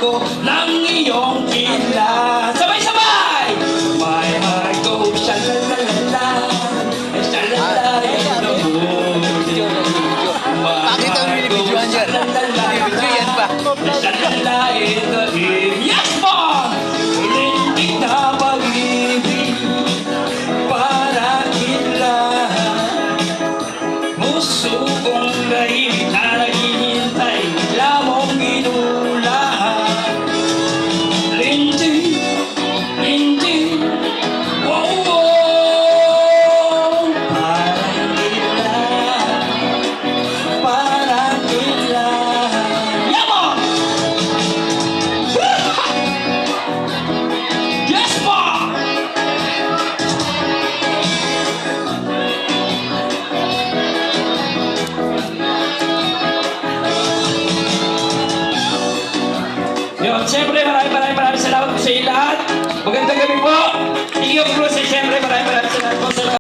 ko ng iyong kilat. Sabay-sabay! My heart goes sha-la-la-la-la, sha-la-la in the morning. My Bakit ang heart goes binibidyoan yan? sha-la-la-la, Binibidyo yan ba? sha-la-la in the evening. Yes, po! Lintik na pag-ibig para kilat. Puso kong dahil na naghihintay, lamang ginulat. Lintik, lintik, wow, wow. Parang kilat, parang kilat. Yamo! Yes, po! Yun, siyempre maraming salamat sa inyo lahat. Magandang gabi po. Iyo Cruz, siyempre maraming